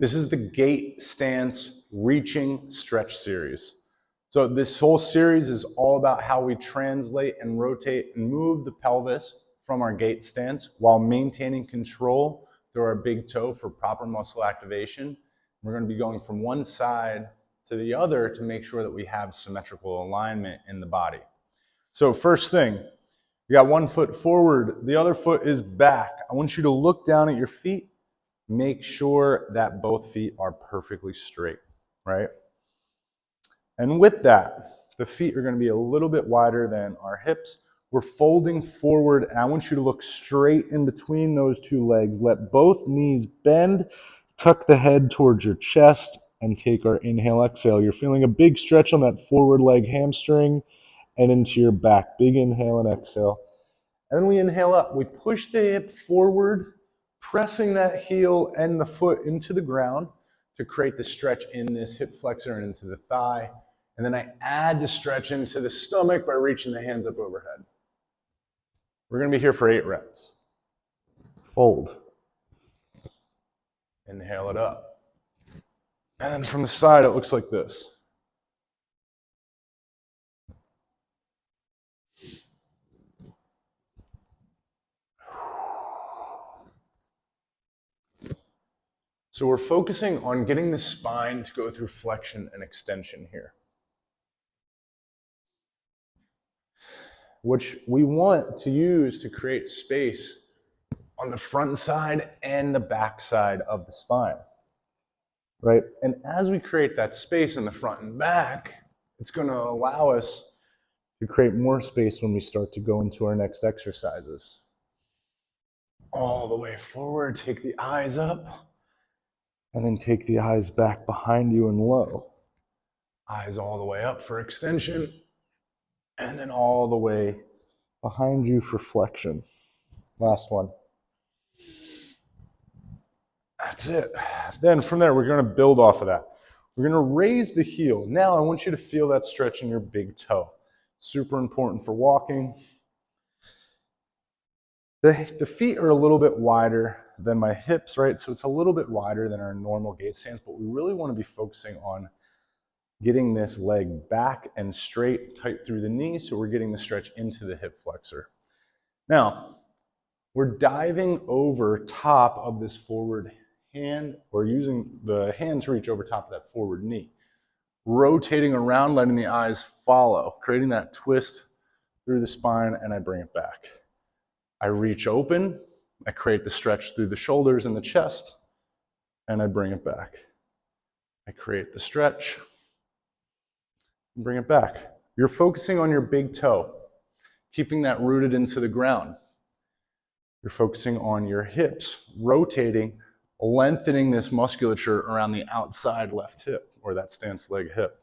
This is the Gait stance reaching stretch series. So this whole series is all about how we translate and rotate and move the pelvis from our Gait stance while maintaining control through our big toe for proper muscle activation. We're going to be going from one side to the other to make sure that we have symmetrical alignment in the body. So first thing, you got one foot forward, the other foot is back. I want you to look down at your feet. Make sure that both feet are perfectly straight, right? And with that, the feet are going to be a little bit wider than our hips. We're folding forward, and I want you to look straight in between those two legs. Let both knees bend, tuck the head towards your chest, and take our inhale, exhale. You're feeling a big stretch on that forward leg hamstring and into your back. Big inhale and exhale. And then we inhale up. We push the hip forward, pressing that heel and the foot into the ground to create the stretch in this hip flexor and into the thigh. And then I add the stretch into the stomach by reaching the hands up overhead. We're going to be here for 8 reps. Fold. Inhale it up. And then from the side, it looks like this. So we're focusing on getting the spine to go through flexion and extension here, which we want to use to create space on the front side and the back side of the spine, right? And as we create that space in the front and back, it's going to allow us to create more space when we start to go into our next exercises. All the way forward, take the eyes up, and then take the eyes back behind you and low. Eyes all the way up for extension, and then all the way behind you for flexion. Last one. That's it. Then from there, we're going to build off of that. We're going to raise the heel. Now I want you to feel that stretch in your big toe. Super important for walking. The feet are a little bit wider than my hips, right? So it's a little bit wider than our normal Gait stance, but we really want to be focusing on getting this leg back and straight, tight through the knee, so we're getting the stretch into the hip flexor. Now, we're diving over top of this forward hand, or using the hand to reach over top of that forward knee. Rotating around, letting the eyes follow, creating that twist through the spine, and I bring it back. I reach open, I create the stretch through the shoulders and the chest, and I bring it back. I create the stretch, and bring it back. You're focusing on your big toe, keeping that rooted into the ground. You're focusing on your hips, rotating, lengthening this musculature around the outside left hip, or that stance leg hip.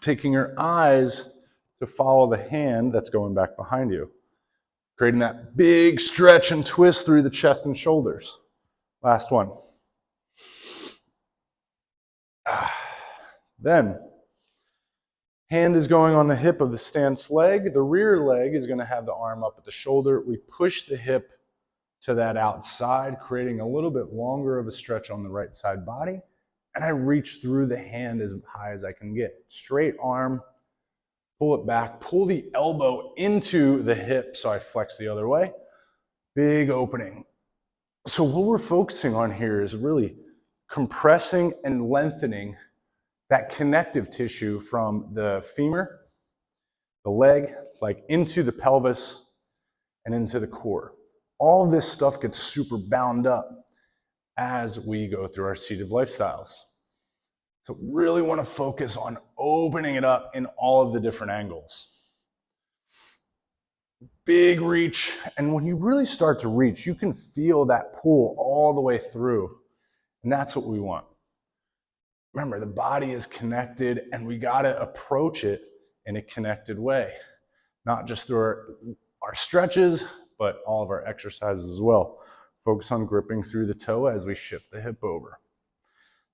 Taking your eyes to follow the hand that's going back behind you, creating that big stretch and twist through the chest and shoulders. Last one. Then, hand is going on the hip of the stance leg. The rear leg is going to have the arm up at the shoulder. We push the hip to that outside, creating a little bit longer of a stretch on the right side body. And I reach through the hand as high as I can get. Straight arm, pull it back, pull the elbow into the hip so I flex the other way. Big opening. So what we're focusing on here is really compressing and lengthening that connective tissue from the femur, the leg, like into the pelvis and into the core. All of this stuff gets super bound up as we go through our seated lifestyles. So really want to focus on opening it up in all of the different angles. Big reach, and when you really start to reach, you can feel that pull all the way through, and that's what we want. Remember, the body is connected, and we got to approach it in a connected way, not just through our stretches, but all of our exercises as well. Focus on gripping through the toe as we shift the hip over.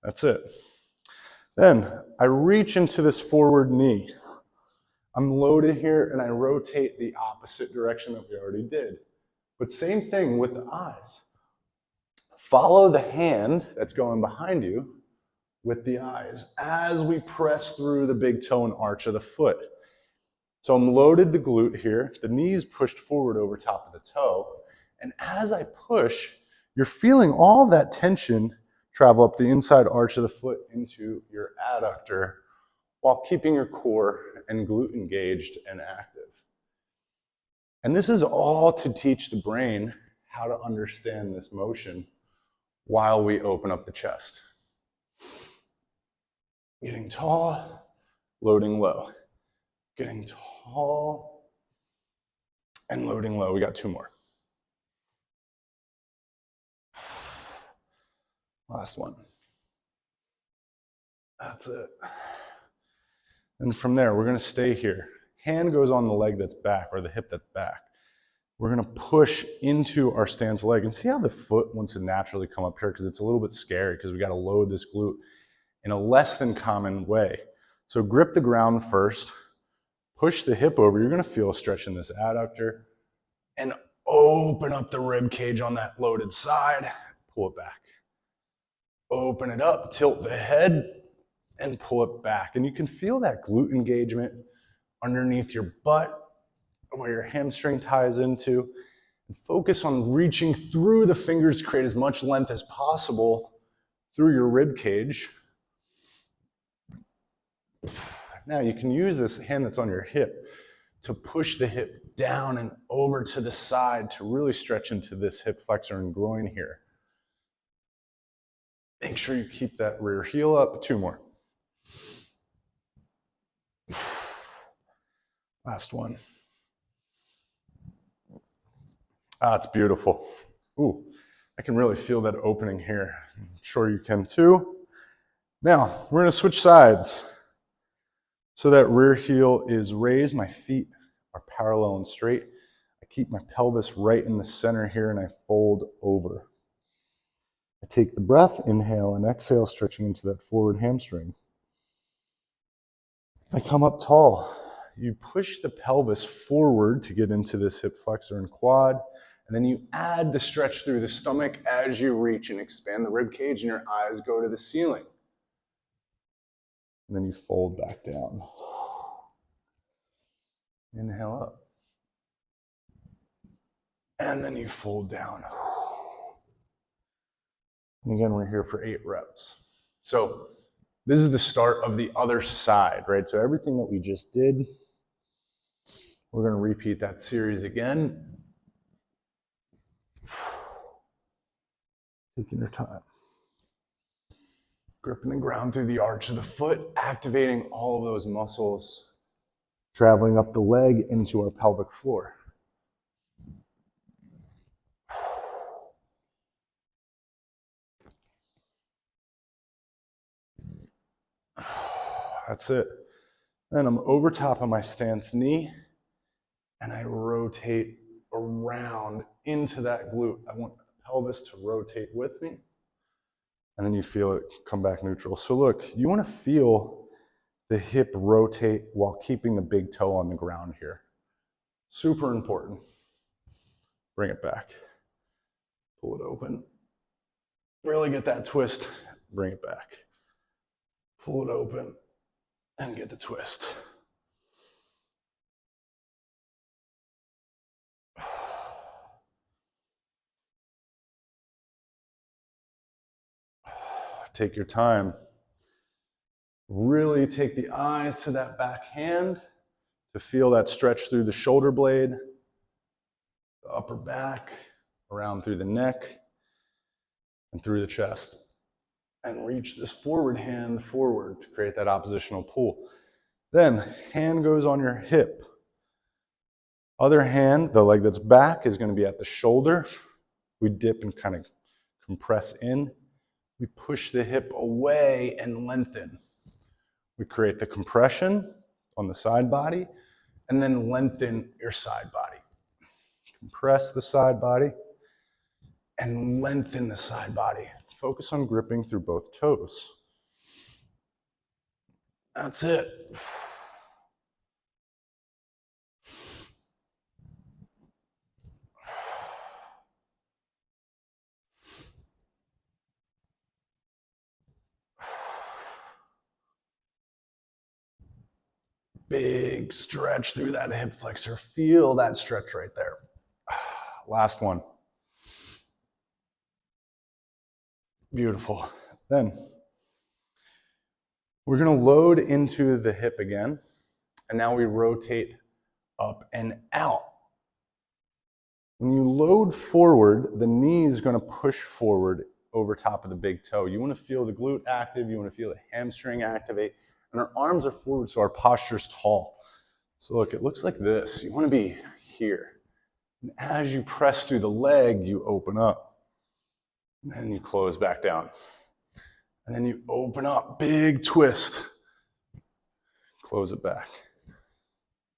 That's it. Then I reach into this forward knee. I'm loaded here and I rotate the opposite direction that we already did. But same thing with the eyes. Follow the hand that's going behind you with the eyes as we press through the big toe and arch of the foot. So I'm loaded the glute here, the knees pushed forward over top of the toe, and as I push, you're feeling all that tension travel up the inside arch of the foot into your adductor while keeping your core and glute engaged and active. And this is all to teach the brain how to understand this motion while we open up the chest. Getting tall, loading low. Getting tall and loading low. We got 2 more. Last one. That's it. And from there, we're going to stay here. Hand goes on the leg that's back, or the hip that's back. We're going to push into our stance leg. And see how the foot wants to naturally come up here, because it's a little bit scary because we got to load this glute in a less than common way. So grip the ground first. Push the hip over. You're going to feel a stretch in this adductor. And open up the rib cage on that loaded side. Pull it back. Open it up. Tilt the head. And pull it back. And you can feel that glute engagement underneath your butt, where your hamstring ties into. And focus on reaching through the fingers, create as much length as possible through your rib cage. Now you can use this hand that's on your hip to push the hip down and over to the side to really stretch into this hip flexor and groin here. Make sure you keep that rear heel up. 2 more. Last one. It's beautiful. Ooh, I can really feel that opening here. I'm sure you can too. Now, we're going to switch sides. So that rear heel is raised, my feet are parallel and straight. I keep my pelvis right in the center here and I fold over. I take the breath, inhale and exhale, stretching into that forward hamstring. I come up tall. You push the pelvis forward to get into this hip flexor and quad, and then you add the stretch through the stomach as you reach and expand the rib cage and your eyes go to the ceiling. And then you fold back down. Inhale up. And then you fold down. And again, we're here for 8 reps. So this is the start of the other side, right? So everything that we just did, we're going to repeat that series again. Taking your time. Gripping the ground through the arch of the foot, activating all of those muscles, traveling up the leg into our pelvic floor. That's it. Then I'm over top of my stance knee, and I rotate around into that glute. I want the pelvis to rotate with me, and then you feel it come back neutral. So look, you want to feel the hip rotate while keeping the big toe on the ground here. Super important. Bring it back. Pull it open. Really get that twist. Bring it back. Pull it open and get the twist. Take your time. Really take the eyes to that back hand to feel that stretch through the shoulder blade, the upper back, around through the neck, and through the chest. And reach this forward hand forward to create that oppositional pull. Then, hand goes on your hip. Other hand, the leg that's back, is going to be at the shoulder. We dip and kind of compress in. We push the hip away and lengthen. We create the compression on the side body, and then lengthen your side body. Compress the side body, and lengthen the side body. Focus on gripping through both toes. That's it. Big stretch through that hip flexor. Feel that stretch right there. Last one. Beautiful. Then we're going to load into the hip again. And now we rotate up and out. When you load forward, the knee is going to push forward over top of the big toe. You want to feel the glute active. You want to feel the hamstring activate. And our arms are forward, so our posture is tall. So look, it looks like this. You want to be here. And as you press through the leg, you open up. And then you close back down. And then you open up, big twist. Close it back.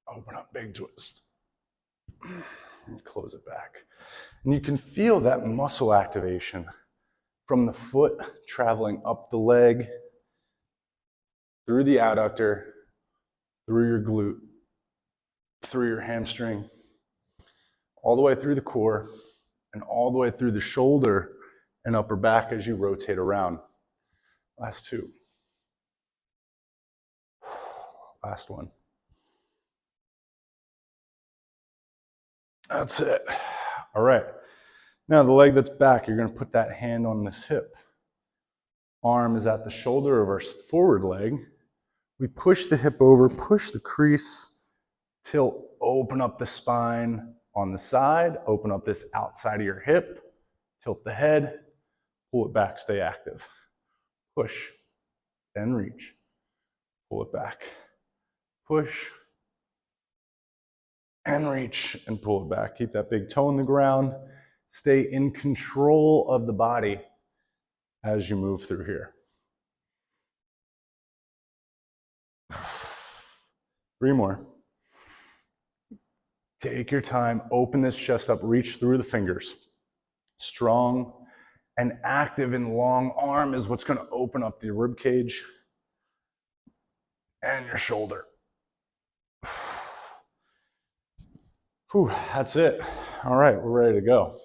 Open up, big twist. And close it back. And you can feel that muscle activation from the foot traveling up the leg, through the adductor, through your glute, through your hamstring, all the way through the core, and all the way through the shoulder and upper back as you rotate around. Last two. Last one. That's it. All right. Now the leg that's back, you're going to put that hand on this hip. Arm is at the shoulder of our forward leg. We push the hip over, push the crease, tilt, open up the spine on the side, open up this outside of your hip, tilt the head, pull it back, stay active. Push, then reach, pull it back. Push, and reach, and pull it back. Keep that big toe on the ground. Stay in control of the body as you move through here. 3 more. Take your time, open this chest up, reach through the fingers. Strong and active and long arm is what's going to open up the rib cage and your shoulder. Whew, that's it. All right, we're ready to go.